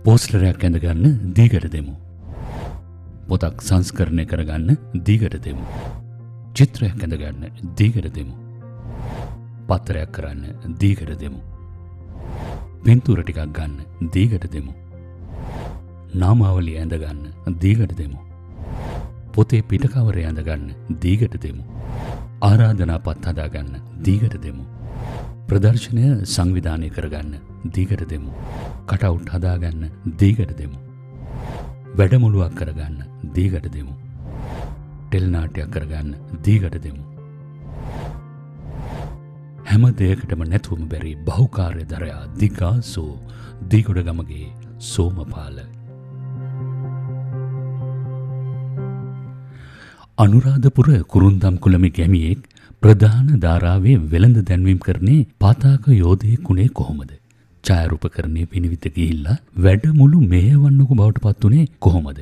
පෝස්ටරයක් ඇඳගන්න දීගට දෙමු. පොතක් සංස්කරණය කරගන්න දීගට දෙමු. චිත්‍රයක් ඇඳගන්න දීගට දෙමු. පත්තරයක් කරන්න දීගට දෙමු. පින්තූර ටිකක් ගන්න දීගට දෙමු. නාමාවලිය ඇඳගන්න දීගට දෙමු. පොතේ පිටකවරය ඇඳගන්න දීගට දෙමු. ආරාධනා පත් හදාගන්න දීගට දෙමු. ප්‍රදර්ශනය සංවිධානය කරගන්න දීගට දෙමු. කටවුට් හදාගන්න දීගට දෙමු. වැඩමුළුවක් කරගන්න දීගට දෙමු. ටෙලිනාට්‍යයක් කරගන්න දීගට දෙමු. හැම දෙයකටම නැතුවම බැරි බහුකාර්ය දරයා දිගාසෝ දීගොඩගමගේ සෝමපාල. අනුරාධපුර කුරුන්දම් කුලමේ ගැමියෙක් ප්‍රධාන ධාරාවේ වෙළඳ දැන්වීම් කරන්නේ පාතාක යෝධයෙකුනේ කොහොමද? ඡායාරූපකරණයේ විනිවිද ගිහිල්ලා වැඩමුළු මෙහෙයවන්නකු බවට පත් උනේ කොහොමද?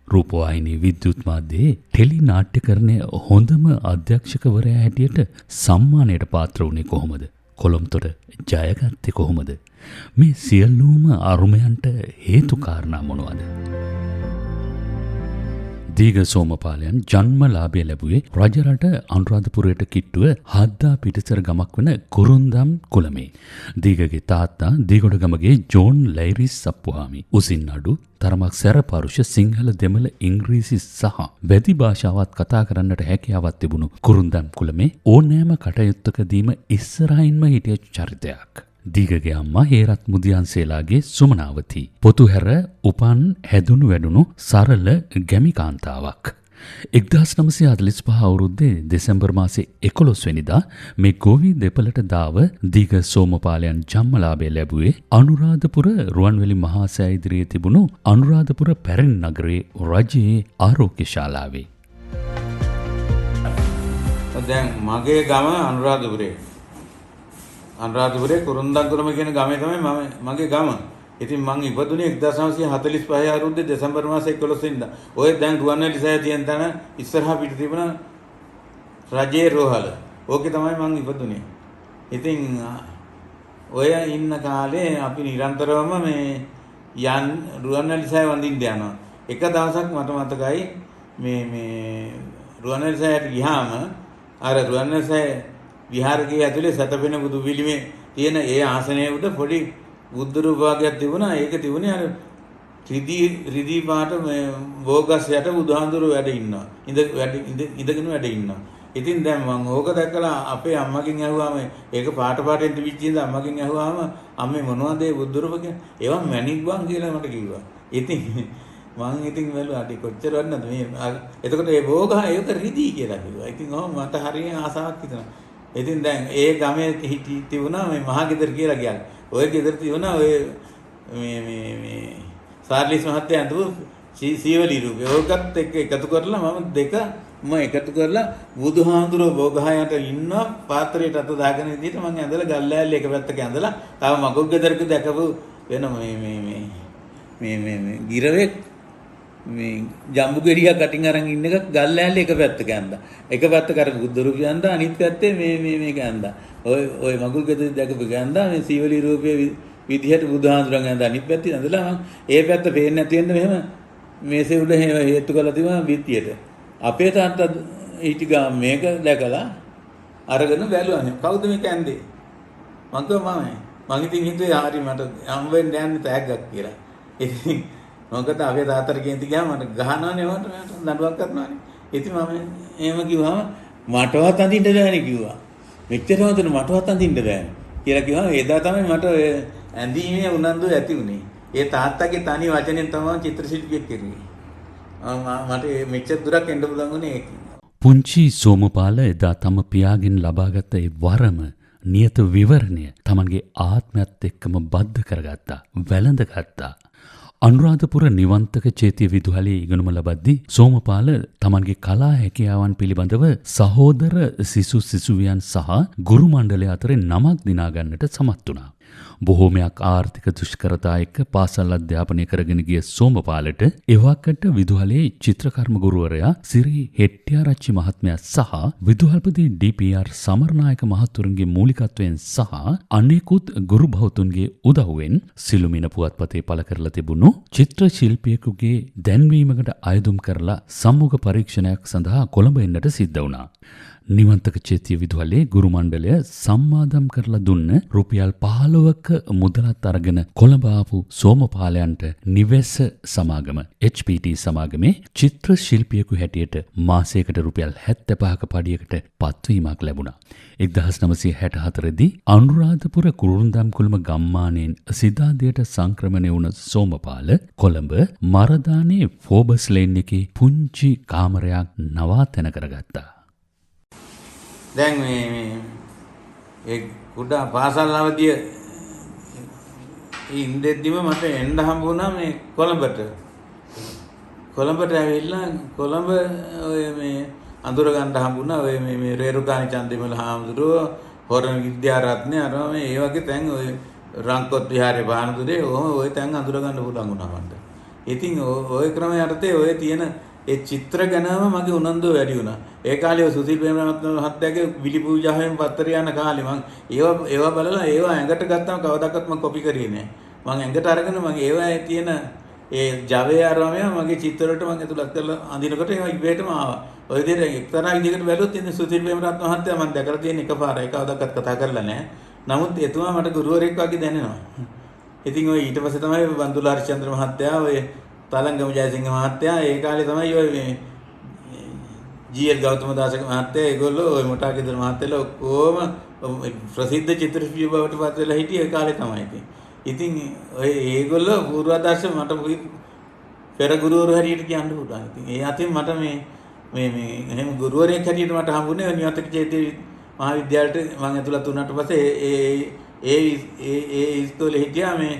රූපවාහිනී විද්‍යුත් මාධ්‍යයේ ටෙලි නාට්‍යකරණයේ හොඳම අධ්‍යක්ෂකවරයා හැටියට සම්මානයට පාත්‍ර වුණේ කොහොමද? කොළඹතොට ජයගත්තේ කොහොමද? මේ සියලුම අරුමයන්ට හේතු කාරණා මොනවාද? දීග සෝමපාලයන් ජන්මලාභය ලැබුවේ රජරට අනුරාධපුරයට කිට්ටුව හද්දා පිටිසර ගමක් වන කුරුන්දම් කුලමේ. දීගගේ තාත්තා දීගොඩගමගේ ජෝන් ලෛරිස් සප්පුහාමි. උසින් අඩු තරමක් සැරපරුෂ සිංහල දෙමළ ඉංග්‍රීසි සහ වැදි භාෂාවත් කතා කරන්නට හැකියාවක් තිබුණු කුරුන්දම් කුලමේ ඕනෑම කටයුත්තකදීම ඉස්සරහින්ම හිටිය චරිතයක්. දීගගේ අම්මා හේරත් මුදියන්සේලාගේ සුමනාවති. පොතුහැර උපන් හැදුණු වැඩුණු සරල ගැමි කාන්තාවක්. 1945 අවුරුද්දේ දෙසැම්බර් මාසේ 11 වෙනිදා මේ ගෝවි දෙපළට දාව දීග සෝමපාලයන් ජන්මලාභය ලැබුවේ අනුරාධපුර රුවන්වැලි මහා සෑය ඉදිරියේ තිබුණු අනුරාධපුර පැරණි නගරයේ රජයේ ආරෝග්‍ය ශාලාවේ. දැන් මගේ ගම අනුරාධපුරේ. අනුරාධපුරේ කුරුන්දම්කුලම කියන ගමේ තමයි මගේ ගම. ඉතින් මං ඉපදුනේ 1945 අවුරුද්දේ දෙසැම්බර් මාසේ 11 වෙනිදා. ඔය දැන් රුවන්වැලි සෑය තියෙන තැන ඉස්සරහා පිට තිබුණ රජයේ රෝහල. ඕකේ තමයි මං ඉපදුනේ. ඉතින් ඔය ඉන්න කාලේ අපි නිරන්තරවම මේ රුවන්වැලි සෑය වඳින්න යනවා. එක දවසක් මට මතකයි මේ රුවන්වැලි සෑයට ගියාම අර රුවන්වැලි සෑය විහාරකයේ ඇතුලේ සතපෙන බුදු පිළිමේ තියෙන ඒ ආසනයේ උඩ පොඩි බුද්ධ රූප වර්ගයක් තිබුණා. ඒක තිබුණේ අර රිදී පාට මේ බෝගස් යට බුදුහාඳුර වැඩ ඉන්නවා. ඉඳගෙන වැඩ ඉන්නවා. ඉතින් දැන් මම ඕක දැකලා අපේ අම්මගෙන් ඇහුවාම ඒක පාට පාටෙන් තිබිච්ච ඉඳ අම්මගෙන් ඇහුවාම අම්මේ මොනවද ඒ බුද්ධ රූප කියන්නේ? ඒවා මැණික් වන් කියලා මට කිව්වා. ඉතින් මං ඉතින් වැළුවා අඩි කොච්චර වන්නද මේ. එතකොට ඒ බෝගහ ඒක රිදී කියලා කිව්වා. ඉතින් ඔහොම මට හරිය ආසාවක් හිතුණා. ඉතින් දැන් ඒ ගමේ තිබුණා මේ මහගෙදර කියලා කියන්නේ. ඔය ගෙදර තිබුණා ඔය මේ සාර්ලිස් මහත්තයා අඳපු සීවලි රූපේ. ඕකත් එක්ක එකතු කරලා මම දෙකම එකතු කරලා බුදුහාඳුරෝ බෝගහයට ඉන්න පාත්‍රයට අත දාගෙන විදිහට මම ඇඳලා ගල්ලෑල්ල එක පැත්තක ඇඳලා තව මගුල් ගෙදරක දැකපු වෙන මේ ගිරවෙක් මේ ජම්බු ගෙඩියක් කටින් අරන් ඉන්න එක ගල්ලෑල්ල එක පැත්තක ඇඳලා. එක පැත්තක අර බුද්ධ රූපය ඇඳලා අනිත් පැත්තේ මේක ඇඳලා. ඔය මගුල් ගෙදර දැකපු ගෑන්දා මේ සීවලි රූපයේ විදිහට බුදුහාඳුරන් ඇඳලා අනිත් පැත්තේ ඇඳලා මම ඒ පැත්ත පේන්නේ නැති වෙන්න මෙහෙම මේසේ උඩ හේතු කරලා තිබුණා බිත්තියට. අපේ තාත්තා ඊට ගාම මේක දැකලා අරගෙන බැලුවානේ. කවුද මේක ඇඳේ? මම කිව්වා මම ඉතින් හිතුවේ හරි මට හම් වෙන්න යන්නේ තෑග්ගක් කියලා. ඉතින් මොකද අපේ තාත්තට කියන්ති ගියාම මට ගහනවානේ මට දඬුවම් කරනවානේ. ඉතින් මම එහෙම කිව්වම මටවත් අඳින්න බෑනේ කිව්වා. මෙච්චර හොඳට මටවත් අඳින්න බෑනේ කියලා කිව්වම එදා තමයි මට ඇඳීමේ උනන්දු ඇති වුණේ. ඒ තාත්තගේ තනි වචනෙන් තමයි චිත්‍ර ශිල්පියෙක් කෙරුවේ. මට මෙච්චර දුරක් එන්න පුළුවන් වුණේ ඒක. පුංචි සෝමපාල එදා තම පියාගෙන් ලබාගත් ඒ වරම නියත විවරණය තමන්ගේ ආත්මයත් එක්කම බද්ධ කරගත්තා, වැළඳගත්තා. අනුරාධපුර නිවන්තක චේතිය විදුහලේ ඉගෙනුම ලබද්දී සෝමපාල තමන්ගේ කලා හැකියාවන් පිළිබඳව සහෝදර සිසුවියන් සහ ගුරු මණ්ඩලය අතරින් නමක් දිනා ගන්නට සමත් වුණා. බොහෝමයක් ආර්ථික දුෂ්කරතා එක්ක පාසල් අධ්‍යාපනය කරගෙන ගිය සෝමපාලට එවකට විදුහලේ චිත්‍රකර්ම ගුරුවරයා සිරි හෙට්ටිආරච්චි මහත්මයා සහ විදුහල්පති ඩී.පී.ආර්. සමරනායක මහතුරුන්ගේ මූලිකත්වයෙන් සහ අනෙකුත් ගුරු බෞතුන්ගේ උදව්වෙන් සිළුමිණ පුවත්පතේ පළ කරලා තිබුණු චිත්‍ර ශිල්පියෙකුගේ දැන්වීමකට අයදුම් කරලා සම්මුඛ පරීක්ෂණයක් සඳහා කොළඹ එන්නට සිද්ධ වුණා. නිවන්තක චේතිය විදුහලේ ගුරු මණ්ඩලය සම්මාදම් කරලා දුන්න රුපියල් 15ක මුදලත් අරගෙන කොළඹ ආපු සෝමපාලයන්ට නිවෙස් සමාගම HPT සමාගමේ චිත්‍ර ශිල්පියෙකු හැටියට මාසයකට රුපියල් 75ක පඩියකට පත්වීමක් ලැබුණා. 1964 දී අනුරාධපුර කුරුන්දම් කුළුම ගම්මානයෙන් සිතාදියට සංක්‍රමණය වුණ සෝමපාල කොළඹ මරදානේ ෆෝබස් ලේන් එකේ පුංචි කාමරයක් නවාතැන කරගත්තා. දැන් මේ ඒ කුඩා පාසල් අවදිය ඉඳෙද්දිම මට එන්න හම්බුණා මේ කොළඹට. කොළඹට ඇවිල්ලා කොළඹ ඔය මේ අඳුර ගන්න හම්බුණා. ඔය මේ රේරුකාණි චන්දිමල හාමුදුරුවෝ හොරණ විද්‍යාරත්න අර මේ ඒ වගේ තැන් ඔය රංකොත් විහාරේ බානදුරේ ඔය තැන් අඳුර ගන්න පුළුවන් වුණා මට. ඉතින් ඔය ක්‍රමය යටතේ ඔය තියෙන ඒ චිත්‍ර ගැනම මගේ උනන්දුව වැඩි වුණා. ඒ කාලේ සුසිල් ප්‍රේමරත්න මහත්තයාගේ විලි පූජාවෙන් පත්තරය යන කාලේ මම ඒවා බලලා ඒවා ඇඟට ගත්තම කවදාකවත් මම කොපි කරේ නෑ. මම ඇඟට අරගෙන මගේ ඒවායේ තියෙන ඒ ජවයේ අරමය මගේ චිත්‍ර වලට මම ඇතුළත් කරලා අඳිනකොට ඒවා ඉබේටම ආවා. ඔය විදිහට එක්තරා විදිහකට බැලුවොත් ඉතින් සුසිල් ප්‍රේමරත්න මහත්තයා මම දැකලා තියෙන එකපාරයි කවදාකවත් කතා කරලා නෑ. නමුත් එතුමා මට ගුරුවරයෙක් වගේ දැනෙනවා. ඉතින් ඔය ඊට පස්සේ තමයි බන්දුල හරිචන්ද්‍ර මහත්තයා ඔය තලංගම ජයසිංහ මහත්තයා ඒ කාලේ තමයි ඔය මේ ජී.එල්. ගෞතම දාසක මහත්තයා ඒගොල්ලෝ ඔය මොටාගෙදර මහත්තයලා ඔක්කොම ප්‍රසිද්ධ චිත්‍ර ශිල්පී බවට පත් වෙලා හිටියේ ඒ කාලේ තමයි. ඉතින් ඔය ඒගොල්ලෝ පූර්වාදර්ශ මට පෙර ගුරුවරු හැටියට කියන්න පුළුවන්. ඉතින් ඒ අතින් මට මේ එහෙම ගුරුවරයෙක් හැටියට මට හම්බුනේ නියතක චේතිය මහාවිද්‍යාලයට මම ඇතුළත් වුණාට පස්සේ ඒ ඉස්කෝලේ හිටියා මේ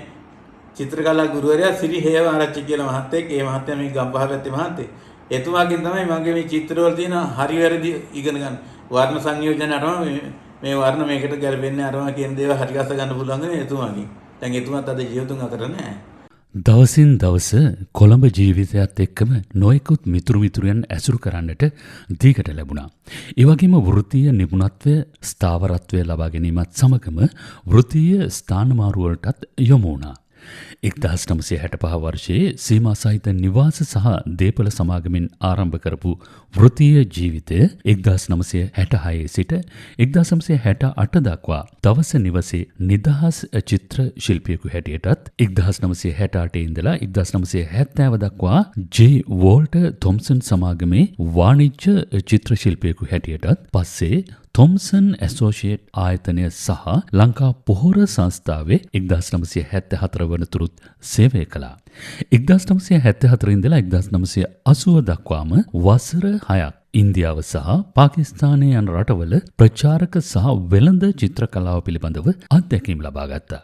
චිත්‍රකලා ගුරුවරයා සිරි හේවාරච්චි කියලා මහත්තයෙක්. ඒ මහත්තයා මේ ගම්පහ පැත්තේ මහත්තයෙක්. එතුමාගෙන් තමයි මගේ මේ චිත්‍රවල තියෙන හරි වැරදි ඉගෙන ගන්න. වර්ණ සංයෝජන අරම මේ වර්ණ මේකට ගැලපෙන්නේ අරම කියන දේවල් හරි ගස්ස ගන්න පුළුවන් නේ එතුමාගෙන්. දැන් එතුමාත් අද ජීවිතුන් අතර නැහැ. දවසින් දවස කොළඹ ජීවිතයත් එක්කම නොයෙකුත් මිතුරියන් ඇසුරු කරන්නට දීකට ලැබුණා. ඒ වගේම වෘත්තීය නිපුණත්වය ස්ථාවරත්වය ලබා ගැනීමත් සමගම වෘත්තීය ස්ථානමාරු වලටත් යොමු වුණා. 1965 වර්ෂයේ සීමා සහිත නිවාස සහ දේපල සමාගමෙන් ආරම්භ කරපු වෘත්තීය ජීවිතය 1966 සිට 1968 දක්වා දවස නිවසේ නිදහස් චිත්‍ර ශිල්පියෙකු හැටියටත් 1968 ඉඳලා 1970 දක්වා ජේ වෝල්ටර් තොම්සන් සමාගමේ වාණිජ්‍ය චිත්‍ර ශිල්පියෙකු හැටියටත් පස්සේ තොම්සන් ඇසෝෂියේට් ආයතනය සහ ලංකා පොහොර සංස්ථාවේ 1974 වනතුරුත් සේවය කළා. 1974 ඉඳලා 1980 දක්වාම වසර 6ක් ඉන්දියාව සහ පාකිස්තානය යන රටවල ප්‍රචාරක සහ වෙළඳ චිත්‍ර කලාව පිළිබඳව අත්දැකීම් ලබා ගත්තා.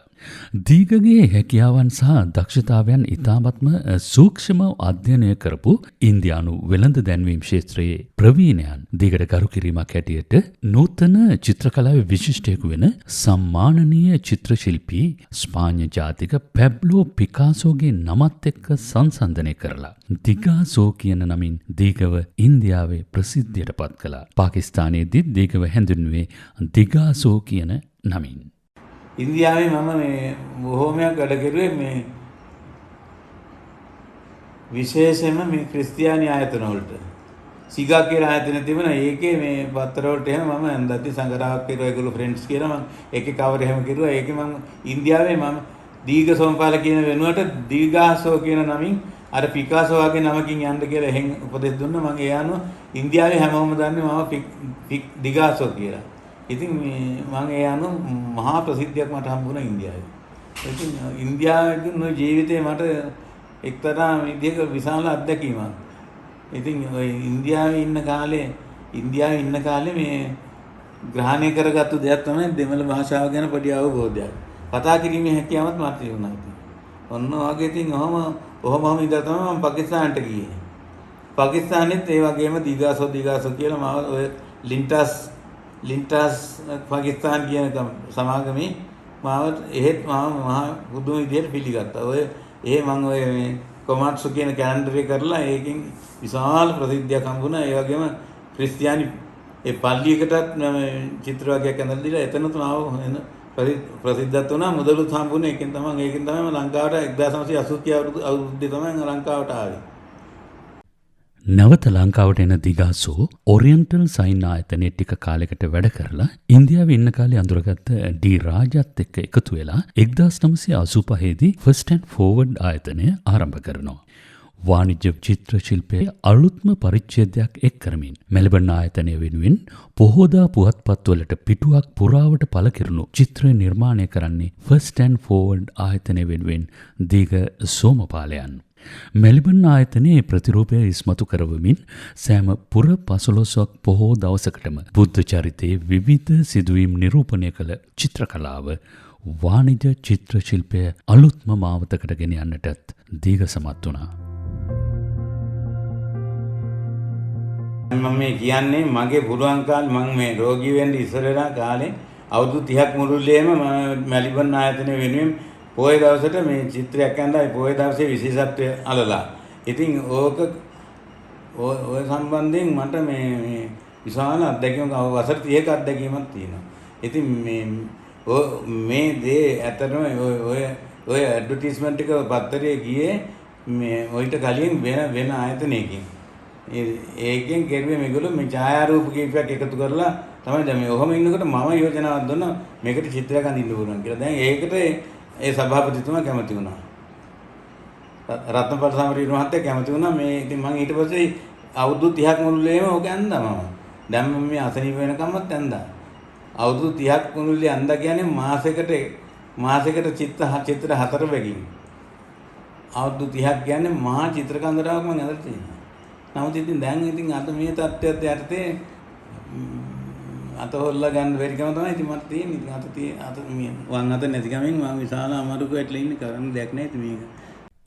දීගගේ හැකියාවන් සහ දක්ෂතාවයන් ඉතාමත්ම සූක්ෂමව අධ්‍යයනය කරපු ඉන්දියානු වෙළඳ දැන්වීම් ක්ෂේත්‍රයේ ප්‍රවීණයන් දීගට ගරු කිරීමක් හැටියට නූතන චිත්‍රකලාවේ විශිෂ්ටයෙකු වෙන සම්මානනීය චිත්‍ර ශිල්පී ස්පාඤ්ඤ ජාතික පැබ්ලෝ පිකාසෝගේ නමත් එක්ක සංසන්දනය කරලා දිගාසෝ කියන නමින් දීගව ඉන්දියාවේ ප්‍රසිද්ධියට පත් කළා. පාකිස්තානයේදී දීගව හැඳින්වුවේ දිගාසෝ කියන නමින්. ඉන්දියාවේ මම මේ බොහෝමයක් වැඩ කෙරුවේ මේ විශේෂයෙන්ම මේ ක්‍රිස්තියානි ආයතන වලට. සිගා කියලා ආයතන තිබුණා. ඒකේ මේ පත්තර වලට එහෙම මම ඇඳද්දි සංගරාවක් කෙරුවා. ඒගොල්ලෝ ෆ්‍රෙන්ඩ්ස් කියලා මම ඒකේ කවර් එහෙම කෙරුවා. ඒකේ මම ඉන්දියාවේ මම දීග සෝමපාල කියන වෙනුවට දීගාසෝ කියන නමින් අර පිකාසෝ වගේ නමකින් යන්න කියලා එහෙන් උපදෙස් දුන්නා. මම ඒ අනුව ඉන්දියාවේ හැමෝම දන්නේ මම දිගාසෝ කියලා. ඉතින් මම ඒ අනුව මහා ප්‍රසිද්ධියක් මට හම්බුණා ඉන්දියාවේ. ඉතින් ඉන්දියාවේ ජීවිතේ මට එක්තරා විදිහක විශාල අත්දැකීමක්. ඉතින් ඔය ඉන්දියාවේ ඉන්න කාලේ මේ ග්‍රහණය කරගත්තු දෙයක් තමයි දෙමළ භාෂාව ගැන පොඩි අවබෝධයක්. කතා කිරීමේ හැකියාවක් මට තිබුණා. ඔන්න වගේ ඉතින් ඔහොම ඉඳලා තමයි මම පාකිස්තානට ගියේ. පාකිස්තානෙත් ඒ වගේම දිගාසෝ කියලා මම ඔය ලින්ටස් පාකිස්තාන් කියන සමාගමේ මාව එහෙත් මාව මහා බුදුම විදියට පිළිගත්තා. ඔය මම ඔය මේ කොමාට්සු කියන කැලෙන්ඩර් එක කරලා ඒකෙන් විශාල ප්‍රසිද්ධියක් හම්බුණා. ඒ වගේම ක්‍රිස්තියානි ඒ පල්ලියකටත් චිත්‍ර වර්ගයක් ඇඳලා දීලා එතනත් මාව ප්‍රසිද්ධත් වුණා. මුදලුත් හම්බුනේ. ඒකෙන් තමයි ලංකාවට 1980 අවුරුද්දේ තමයි ලංකාවට ආවේ. නැවත ලංකාවට එන දිගාසෝ ඔරියන්ටල් සයින් ආයතනයේ ටික කාලයකට වැඩ කරලා ඉන්දියාවේ ඉන්න කාලේ අඳුරගත්ත ඩී රාජත් එක්ක එකතු වෙලා 1985 දී ෆස්ට් ඇන්ඩ් ෆෝවර්ඩ් ආයතනය ආරම්භ කරනවා. වාණිජ්‍ය චිත්‍ර ශිල්පයේ අලුත්ම පරිච්ඡේදයක් එක් කරමින් මෙල්බර්න් ආයතනය වෙනුවෙන් පොහෝදා පුවත්පත්වලට පිටුවක් පුරාවට පළ කෙරුණු චිත්‍ර නිර්මාණය කරන්නේ ෆස්ට් ඇන්ඩ් ෆෝවර්ඩ් ආයතනය වෙනුවෙන් දීග සෝමපාලයන්. මෙල්බර්න් ආයතනයේ ප්‍රතිරූපය ඉස්මතු කරවමින් සෑම පුර 15ක් පොහෝ දවසකටම බුද්ධ චරිතයේ විවිධ සිදුවීම් නිරූපණය කළ චිත්‍ර කලාව වාණිජ චිත්‍ර ශිල්පය අලුත්ම මාවතකට ගෙන යන්නටත් දීග සමත් වුණා. මම මේ කියන්නේ මගේ පුළුවන් කාලේ මම මේ රෝගී වෙන්න ඉස්සර වෙලා කාලේ අවුරුදු 30ක් මුළුල්ලේම මම මෙල්බර්න් ආයතනය වෙනුවෙන් පොය දවසට මේ චිත්‍රයක් ඇඳලා පොය දවසේ විශේෂත්වය අලලා. ඉතින් ඔය සම්බන්ධයෙන් මට මේ විශාල අත්දැකීමක් වසර 30ක අත්දැකීමක් තියෙනවා. ඉතින් මේ දේ ඇත්තටම ඔය ඇඩ්වර්ටයිස්මන්ට් එක පත්තරේ ගියේ මේ ඔයිට කලින් වෙන ආයතනයකින්. ඒකෙන් කෙරුවේ මේගොල්ලෝ මේ ඡායාරූප කීපයක් එකතු කරලා තමයි දැන් මේ ඔහම ඉන්නකොට මම යෝජනාවක් දුන්නා මේකට චිත්‍රයක් අඳින්න පුළුවන් කියලා. දැන් ඒකට ඒ සභාපතිතුමා කැමති වුණා. රත්නපල සමරීර මහත්තයා කැමති වුණා. මේ ඉතින් මම ඊට පස්සේ අවුරුදු 30ක් මුළුල්ලේම ඕක ඇඳා මම. දැන් මම මේ අසනීප වෙනකම්මත් ඇඳා. අවුරුදු 30ක් මුළුල්ලේ ඇඳා කියන්නේ මාසෙකට චිත්‍ර 4 බැගින්. අවුරුදු 30ක් කියන්නේ මහා චිත්‍ර කන්දරාවක් මම ඇඳලා තියෙනවා. නමුත් ඉතින් දැන් අද මේ තත්ත්වයට යටතේ අත හොල්ලා ගන්න බැරි කම තමයි ඉතින් මට තියෙන්නේ. අත වම් අත නැති කමෙන් මම විශාල අමාරුක වැටලා ඉන්නේ කරන්න දෙයක් නැහැ ඉතින් මේක.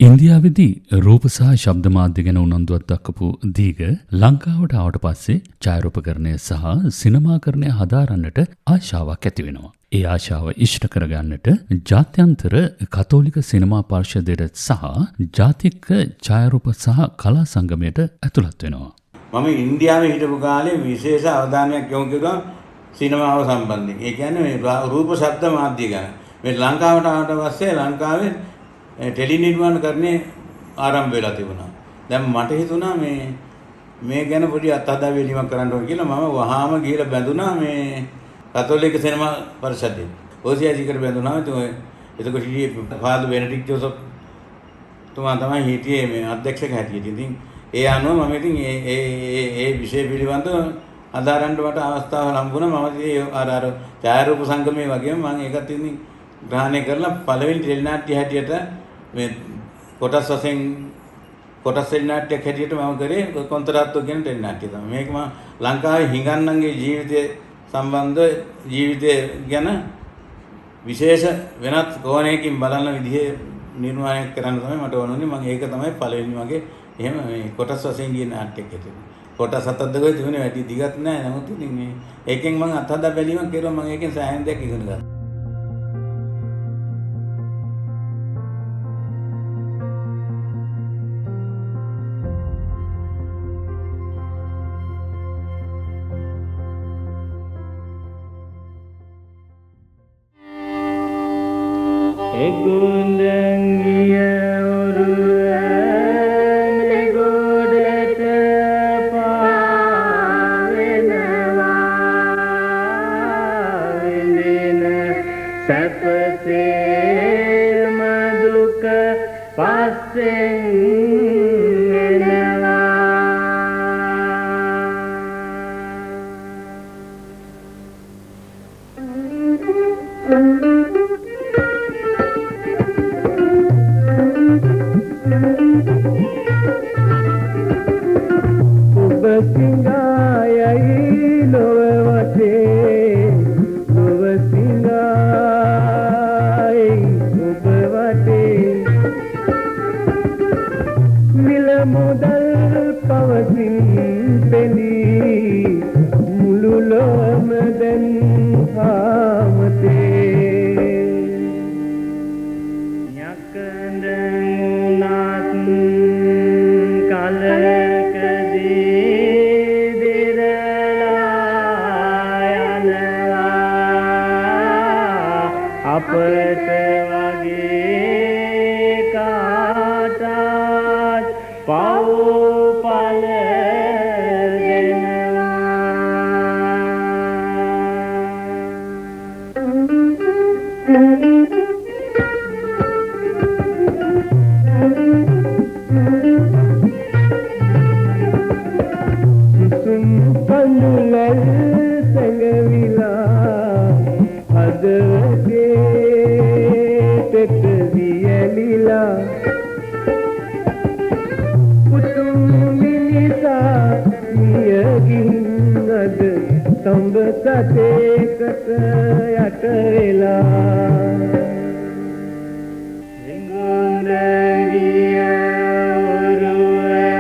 ඉන්දියාවේදී රූප සහ ශබ්ද මාධ්‍ය ගැන උනන්දුවක් දක්වපු දීග ලංකාවට ආවට පස්සේ ඡායාරූපකරණය සහ සිනමාකරණය හදාරන්නට ආශාවක් ඇති වෙනවා. ඒ ආශාව ඉෂ්ට කරගන්නට ජාත්‍යන්තර කතෝලික සිනමා පරිෂදයට සහ ජාතික ඡායාරූප සහ කලා සංගමයට ඇතුළත් වෙනවා. මම ඉන්දියාවේ හිටපු කාලේ විශේෂ අවධානයක් යොමු කළා සිනමාව සම්බන්ධයෙන්. ඒ කියන්නේ මේ රූප ශබ්ද මාධ්‍ය ගැන. මේ ලංකාවට ආවට පස්සේ ලංකාවේ ටෙලි නිර්මාණකරණය ආරම්භ වෙලා තිබුණා. දැන් මට හිතුණා මේ ගැන පොඩි අත්හදා බැලීමක් කරන්න ඕන කියලා මම වහාම ගිහලා බැඳුනා මේ කතෝලික සිනමා පරිෂදයේ. ඕසියාසිකට බැඳුනා. එතකොට හිටියේ ෆාදර් බෙනඩික්ට් ජෝසප් තුමා තමයි හිටියේ මේ අධ්‍යක්ෂක හැටියට. ඉතින් ඒ අනුව මම ඉතින් ඒ විෂය පිළිබඳව අදාරන්න මට අවස්ථාව ලැබුණා. මම අර ඡායාරූප සංගමයේ වගේම මම ඒකත් ඉතින් ග්‍රහණය කරලා පළවෙනි ටෙලි නාට්‍ය හැටියට මේ කොටස් වශයෙන් කොටස් ටෙලි නාට්‍යයක් හැටියට මම කරේ කොන්තරාත්තෝ කියන ටෙලි නාට්‍ය තමයි. මේක මම ලංකාවේ හිඟන්නන්ගේ ජීවිතය ගැන විශේෂ වෙනත් කෝණයකින් බලන විදිහේ නිර්මාණයක් කරන්න තමයි මට ඕන වුණේ. මම ඒක තමයි පළවෙනි මගේ එහෙම මේ කොටස් වශයෙන් ගිය නාට්‍යයක් හැටියට. කොටස් 7ක් දකෝ තිබුණේ වැඩි දිගත් නෑ. නමුත් ඉතින් මේ ඒකෙන් මම අත්හදා බැලීමක් කරුවා. මම ඒකෙන් සෑහෙන දෙයක් ඉගෙන ගත්තා. මුළු ලොවම දැන් ආමතේ අපට වගේ කාටත් පව්පල සතේකට යට වෙලා හිඟුන්දිය ඔරුවේ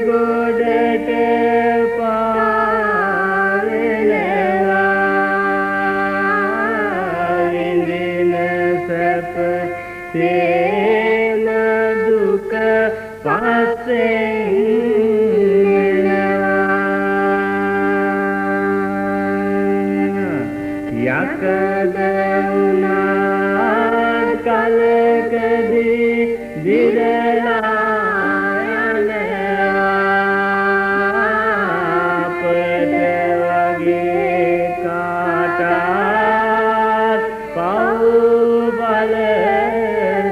ගොඩට පාවෙනවා විඳින සැප තේන දුක පස්සේ කලකදී දිරලා යනවා අපට වගේ කාටත් පව්පල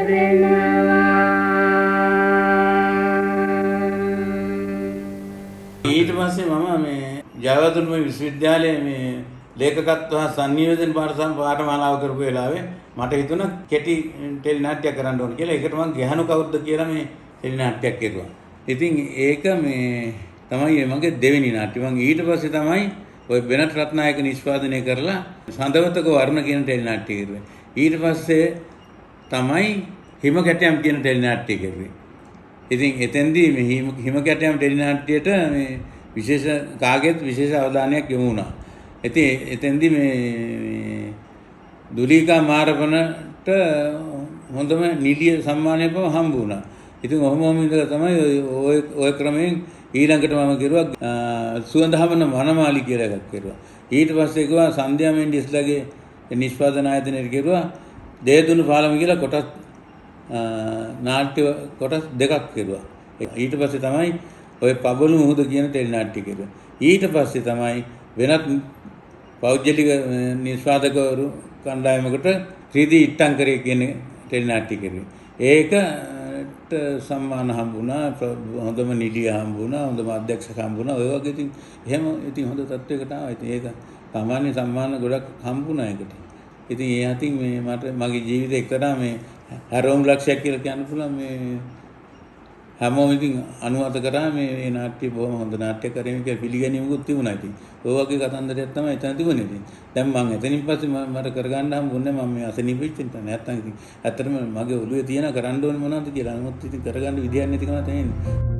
දෙනවා. ඊට පස්සේ මම මේ ජයවර්ධන විශ්වවිද්‍යාලයේ මේ ලේඛකත්ව සංනිවේදන පාඨමාලාව කරපු වෙලාවේ මට හිතුණා කෙටි ටෙලි නාට්‍යයක් කරන්න ඕන කියලා. ඒකට මම ගැහණු කවුරුද කියලා මේ ටෙලි නාට්‍යයක් කෙරුවා. ඉතින් ඒක මේ තමයි මගේ දෙවෙනි නාට්‍ය. මම ඊට පස්සේ තමයි ඔය වෙනත් රත්නායක නිෂ්පාදනය කරලා සඳවතක වර්ණ කියන ටෙලි නාට්‍ය කෙරුවේ. ඊට පස්සේ තමයි හිම කැටයම් කියන ටෙලි නාට්‍ය කෙරුවේ. ඉතින් එතෙන්දී මේ හිම කැටයම් ටෙලි නාට්‍යයට මේ විශේෂ කාගෙත් විශේෂ අවධානයක් යොමු වුණා. ඉතින් එතෙන්දී මේ දුලීකා මාරපනට හොඳම නිලිය සම්මානයක් හම්බ වුණා. ඉතින් ඔහොම ඉඳලා තමයි ඔය ක්‍රමයෙන් ඊළඟට මම කෙරුවා සුවඳහමන වනමාලි කියලා එකක් කෙරුවා. ඊට පස්සේ ගියා සන්ධ්‍යා මෙන්ඩිස්ලාගේ නිෂ්පාදන ආයතනයේ කෙරුවා දේදුණු පාලම කියලා කොටස් නාට්‍ය කොටස් දෙකක් කෙරුවා. ඊට පස්සේ තමයි ඔය පබළු මුහුද කියන ටෙලි නාට්‍ය කෙරුවා. ඊට පස්සේ තමයි වෙනත් පෞද්ගලික නිෂ්පාදකවරු කණ්ඩායමකට 3D ඉට්ටංකරය කියන ටෙලි නාට්‍ය කෙරුවේ. ඒකට සම්මාන හම්බුණා, හොඳම නිලිය හම්බුණා, හොඳම අධ්‍යක්ෂක හම්බුණා. ඔය වගේ ඉතින් එහෙම ඉතින් හොඳ තත්වයකට ආවා. ඉතින් ඒක සාමාන්‍ය සම්මාන ගොඩක් හම්බුණා ඒකට. ඉතින් ඒ අතින් මේ මට මගේ ජීවිතේ එක්තරා මේ හැරවුම් ලක්ෂයක් කියලා කියන්න පුළුවන්. මේ හැමෝම ඉතින් අනුමත කරා මේ නාට්‍ය බොහොම හොඳ නාට්‍යයක් කරගෙන කියලා පිළිගැනීමකුත් තිබුණා. ඉතින් ඔය වගේ කතන්දරයක් තමයි එතන තිබුණේ. ඉතින් දැන් මම එතනින් පස්සේ මට කරගන්න හම්බුනේ මම මේ අසනීප වෙච්ච නිසා නැත්තම් ඉතින් ඇත්තටම මගේ ඔළුවේ තියෙන කරන්න ඕනේ මොනවද කියලා නමුත් ඉතින් කරගන්න විදියක් නැතිකම තමයි.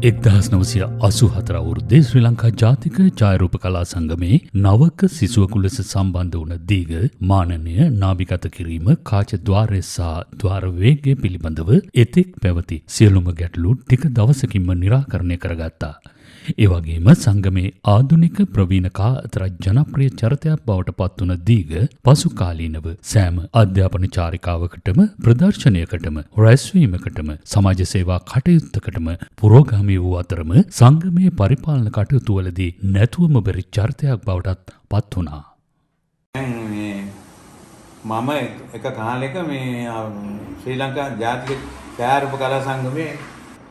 1984 අවුරුද්දේ ශ්‍රී ලංකා ජාතික ඡායාරූප කලා සංගමයේ නවක සිසුවෙකු ලෙස සම්බන්ධ වුණ දීග මානනය නාභිගත කිරීම කාච ద్వාරය සහ ద్వාර වේගය පිළිබඳව එතෙක් පැවති සියලුම ගැටලු ටික දවසකින්ම निराකරණය කරගත්තා. ඒ වගේම සංගමේ ආධුනික ප්‍රවීණ කා අතර ජනප්‍රිය චරිතයක් බවට පත්වන දීග පසු කාලීනව සෑම අධ්‍යාපන චාරිකාවකටම ප්‍රදර්ශනයකටම රැස්වීමකටම සමාජ සේවා කටයුත්තකටම පුරෝගාමී වූ අතරම සංගමේ පරිපාලන කටයුතුවලදී නැතුවම බැරි චරිතයක් බවටත් පත් වුණා. මම එක කාලෙක මේ ශ්‍රී ලංකා ජාතික ඡායාරූප කලා සංගමේ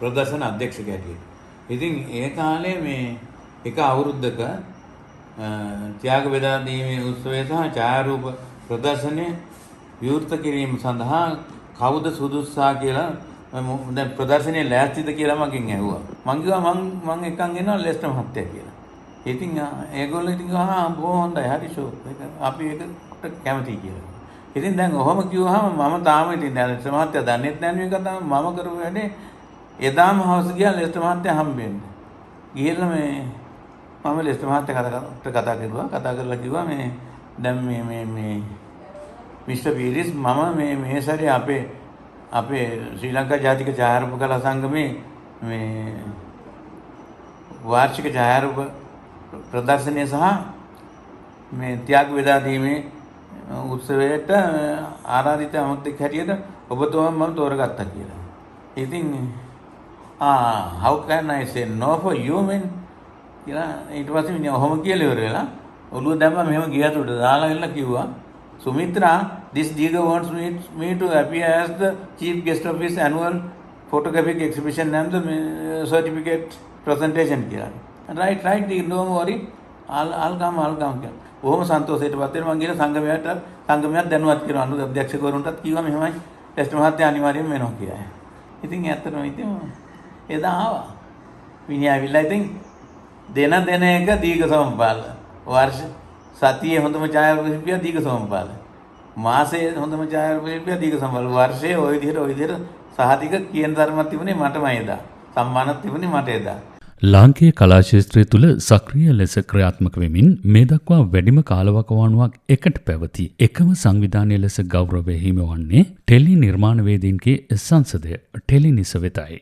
ප්‍රදර්ශන අධ්‍යක්ෂකයෙක් හිටියා. ඉතින් ඒ කාලේ මේ එක අවුරුද්දක ත්‍යාග බෙදා දීමේ උත්සවය සහ ඡායාරූප ප්‍රදර්ශනය විවෘත කිරීම සඳහා කවුද සුදුස්සා කියලා දැන් ප්‍රදර්ශනයේ ලෑස්තිද කියලා මගෙන් ඇහුවා. මං කිව්වා මං එකන් එනවා ලෙස්ටර් මහත්තයා කියලා. ඉතින් ඒගොල්ලෝ ඉතින් බොහොම හොඳයි හරි ෂෝ. අපි ඒකට කැමතියි කියලා. ඉතින් දැන් ඔහොම කිව්වහම මම තාම ඉතින් ලෙස්ටර් මහත්තයා දන්නෙත් නැහැ මේ කතාව. මම කරපු වැඩේ එදාම හවස ගියා ලෙස්ටර් මහත්තයා හම්බෙන්න. ගිහලා මේ මම ලෙස්ටර් මහත්තයා කතා කරුවා. කතා කරලා කිව්වා මේ දැන් මේ මිස්ටර් පීරිස් මම මේ සැරේ අපේ ශ්‍රී ලංකා ජාතික ඡායාරූප කලා සංගමේ මේ වාර්ෂික ඡායාරූප ප්‍රදර්ශනය සහ මේ ත්‍යාග බෙදා දීමේ උත්සවයට ආරාධිත අමුත්‍යෙක් හැටියට ඔබතුමා මම තෝරගත්තා කියලා. ඉතින් how can I say no for you man කියලා ඊට පස්සේ මිනිහා ඔහොම කියලා ඉවර වෙලා ඔළුව දැම්මා මෙහෙම ගියත් උඩ දාලා ඉල්ල කිව්වා Sumitra, this Diga wants me to appear as the chief guest of his annual photographic exhibition and the certificate presentation කියලා. Right, don't worry. I'll come කියලා. බොහොම සන්තෝෂයට පත් වෙන මම ගිහලා සංගමයට දැනුවත් කරනවා අධ්‍යක්ෂකවරුන්ටත් කිව්වා මෙහෙමයි ටෙස්ට් මහත්තයා අනිවාර්යයෙන්ම වෙනවා කියලා. ඉතින් ඇත්තටම ඉතින් එදා ආවා. මිනිහා ඇවිල්ලා ඉතින් දෙන එක දීඝ සමපාල. වර්ෂ සතියේ හොඳම ඡායාරූප ශිල්පියා දීඝ සමපාල. මාසයේ හොඳම ඡායාරූප ශිල්පියා දීඝ සමපාල. වර්ෂයේ ওই විදිහට සහතික කියන ධර්මයක් තිබුණේ මටමයි එදා. සම්මානත් තිබුණේ මට එදා. ලාංකේය කලා ක්ෂේත්‍රය තුළ සක්‍රිය ලෙස ක්‍රියාත්මක වෙමින් මේ දක්වා වැඩිම කාලවකවානුවක් එකට පැවති එකම සංවිධානය ලෙස ගෞරවය හිමිවන්නේ ටෙලි නිර්මාණවේදීන්ගේ සංසදය ටෙලිනිස වෙතයි.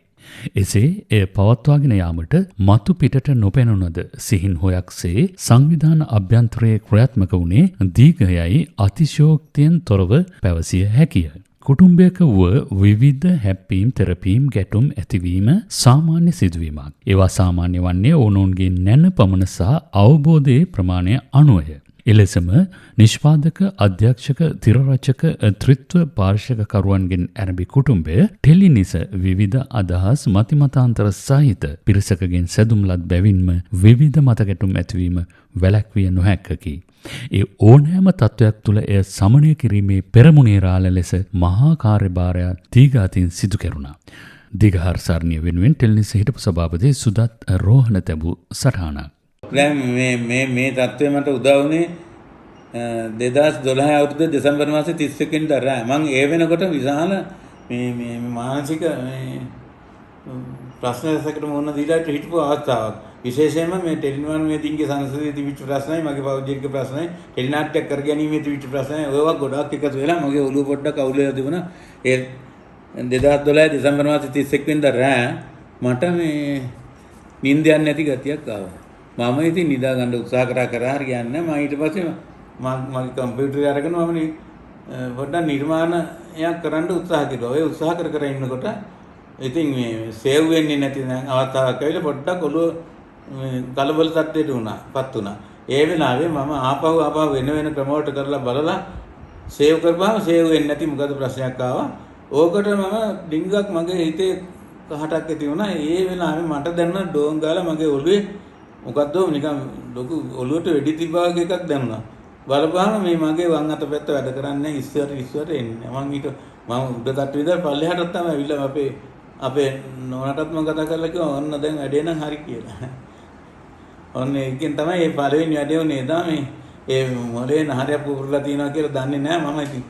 එසේ එය පවත්වාගෙන යාමට මතු පිටට නොපෙනුනද සිහින් හොයක්සේ සංවිධාන අභ්‍යන්තරයේ ක්‍රියාත්මක වුණේ දීඝයයි අතිශෝක්තියෙන් තොරව පැවසිය හැකිය. කුටුම්බයක විවිධ හැප්පීම් තෙරපීම් ගැටුම් ඇතිවීම සාමාන්‍ය සිදුවීමක්. ඒවා සාමාන්‍ය වන්නේ ඕනෝන්ගේ නැන පමණ සහ අවබෝධයේ ප්‍රමාණය අනුවය. එලෙසම නිෂ්පාදක අධ්‍යක්ෂක තිරරචක ත්‍රිත්ව පාර්ශකකරුවන්ගෙන් ඇරඹි කුටුම්බය ටෙලිනිස විවිධ අදහස් මතිමතාන්තර සහිත පිරිසකගෙන් සැදුම්ලත් බැවින්ම විවිධ මතගැටුම් ඇතිවීම වැළැක්විය නොහැක්කකි. ඒ ඕනෑම තත්ත්වයක් තුළ එය සමනය කිරීමේ පෙරමුණේරාල ලෙස මහා කාර්යභාරයක් දීඝාතින් සිදු කෙරුණා. දීඝහර් සරණිය වෙනුවෙන් ටෙලිනිස හිටපු සභාපති සුදත් රෝහණ තැබූ සටහනක්. දැන් මේ තත්ත්වය මට උදා වුණේ 2012 අවුරුද්ද දෙසැම්බර් මාසේ 31 වෙනිදා රෑ. මම ඒ වෙනකොට විශාල මේ මානසික ප්‍රශ්න රසකට මුහුණ දීලා හිටපු අවස්ථාවක්. විශේෂයෙන්ම මේ ටෙලිනාට්‍යවේදීන්ගේ සංසදයේ තිබිච්ච ප්‍රශ්නයි මගේ පෞද්ගලික ප්‍රශ්නයි ටෙලිනාට්‍යයක් කරගැනීමේ තිබිච්ච ප්‍රශ්නයි ඔයවා ගොඩාක් එකතු වෙලා මගේ ඔළුව පොඩ්ඩක් අවුල් වෙලා තිබුණා. ඒ 2012 දෙසැම්බර් මාසේ 31 වෙනිදා රෑ මට මේ නිින්ද යන්නේ නැති ගතියක් ආවා. මම ඉතින් නිදා ගන්න උත්සාහ කරා හරියන්නේ නැහැ. මම ඊට පස්සේ මගේ කම්පියුටරේ අරගෙන මම පොඩ්ඩක් නිර්මාණයක් කරන්න උත්සාහ කළා. ඔය උත්සාහ කර ඉන්නකොට ඉතින් මේ සේව් වෙන්නේ නැති අවස්ථාවක් ඇවිල්ලා පොඩ්ඩක් ඔළුව කලබල තත්ත්වයට පත් වුණා. ඒ වෙලාවේ මම ආපහු වෙන ක්‍රමවලට කරලා බලලා සේව් කරපුවාම සේව් වෙන්නේ නැති මොකද ප්‍රශ්නයක් ආවා. ඕකට මම ඩිංගක් මගේ හිතේ කහටක් ඇති වුණා. ඒ වෙලාවේ මට දැනුණා ඩෝන් ගාලා මගේ ඔළුවේ මොකද්ද නිකන් ලොකු ඔළුවට වෙඩි තිබ්බා වගේ එකක් දැනුණා. බලපුවාම මේ මගේ වම් අත පැත්ත වැඩ කරන්නේ ඉස්සර එන්නේ. මම උඩ තට්ටු විතර පල්ලෙහාටත් තමයි ඇවිල්ලා අපේ නෝනටත් මම කතා කරලා කිව්වා ඔන්න දැන් වැඩේ නම් හරි කියලා. ඔන්න ඒකෙන් තමයි මේ පළවෙනි වැඩේ උනේ එදා මේ ඒ මොලේ නහරයක් පුපුරලා තියනවා කියලා දන්නේ නැහැ. මම ඉතින්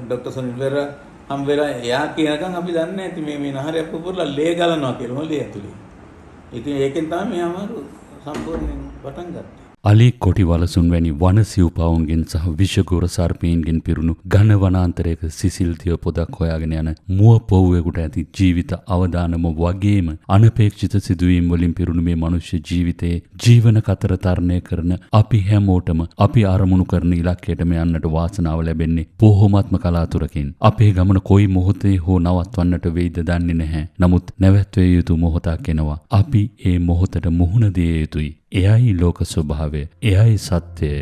ડોક્ટર සුනිල් පෙරේරා හම්බෙලා එයා කියනකම් අපි දන්නේ නැහැ ඉතින් මේ නහරයක් පුපුරලා ලේ ගලනවා කියලා මොලේ ඇතුලේ. ඉතින් ඒකෙන් තමයි මේ අමාරු සම්පූර්ණයෙන් පටන් ගත්තේ. අලි කොටි වලසුන් වැනි වන සිව්පාවුන්ගෙන් සහ විෂගෝර සර්පීන්ගෙන් පිරුණු ඝන වනාන්තරයක සිසිල්තිය පොදක් හොයාගෙන යන මුව පොව්වෙකුට ඇති ජීවිත අවදානම වගේම අනපේක්ෂිත සිදුවීම් වලින් පිරුණු මේ මනුෂ්‍ය ජීවිතයේ ජීවන කතර තරණය කරන අපි හැමෝටම අපි අරමුණු කරන ඉලක්කයටම යන්නට වාසනාව ලැබෙන්නේ බොහොමත්ම කලාතුරකින්. අපේ ගමන කොයි මොහොතේ හෝ නවත්වන්නට වෙයිද දන්නේ නැහැ. නමුත් නැවැත්විය යුතු මොහොතක් එනවා. අපි ඒ මොහොතට මුහුණ දිය යුතුයි. එයයි ලෝක ස්වභාවය. එයයි සත්‍යය.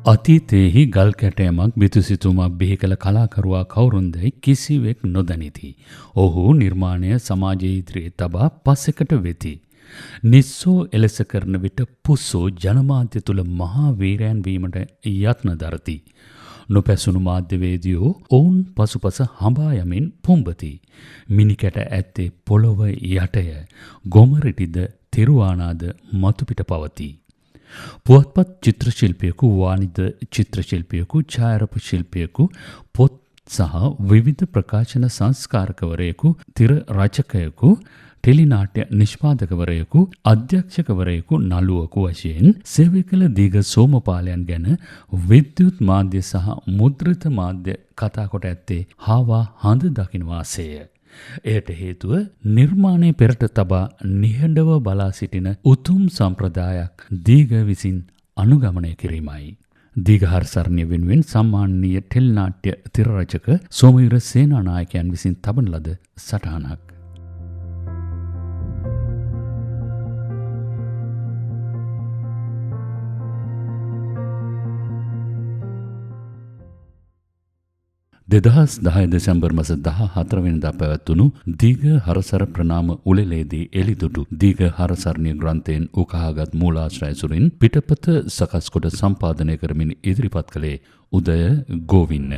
අතීතයේහි ගල් කැටයමක් බිතුසිතුමක් බිහි කළ කලාකරුවා කවුරුන්දැයි කිසිවෙක් නොදනිති. ඔහු නිර්මාණය සමාජයේ ඉදිරියේ තබා පස්සෙකට වෙති. නිස්සෝ එලෙස කරන විට පුස්සෝ ජනමාධ්‍ය තුළ මහා වීරයන් වීමට යත්න දරති. නොපැසුණු මාධ්‍යවේදියෝ ඔවුන් පසුපස හඹා යමින් පුම්බති. මිනිකැට ඇත්තේ පොළොව යටය. ගොමරිටිද තිරුවානාද මතුපිට පවති. පුවත්පත් චිත්‍රශිල්පියෙකු වාණිජ චිත්‍රශිල්පියෙකු ඡායාරූප ශිල්පියෙකු පොත් සහ විවිධ ප්‍රකාශන සංස්කාරකවරයෙකු තිර රචකයෙකු ටෙලිනාට්‍ය නිෂ්පාදකවරයෙකු අධ්‍යක්ෂකවරයෙකු නළුවෙකු වශයෙන් සේවය කළ දීඝ සෝමපාලයන් ගැන විද්‍යුත් මාධ්‍ය සහ මුද්‍රිත මාධ්‍ය කතා කොට ඇත්තේ හාවා හඳ දකින්න වාසය. එයට හේතුව නිර්මාණය පෙරට තබා නිහඬව බලා සිටින උතුම් සම්ප්‍රදායක් දීඝ විසින් අනුගමනය කිරීමයි. දීඝ හරසරණිය වෙනුවෙන් සම්මානීය ටෙලි නාට්‍ය තිර රචක සෝමවීර සේනානායකයන් විසින් තබන ලද සටහනක්. දෙදහස් 10 දෙසැම්බර් මස 14 වෙනිදා පැවැත්වුණු දීඝ හරසර ප්‍රනාම උළෙලේදී එළිදුටු දීඝ හරසරණිය ග්‍රන්ථයෙන් උකහාගත් මූලාශ්‍රය සුරින් පිටපත සකස් කොට සම්පාදනය කරමින් ඉදිරිපත් කළේ උදය ගෝවින්න.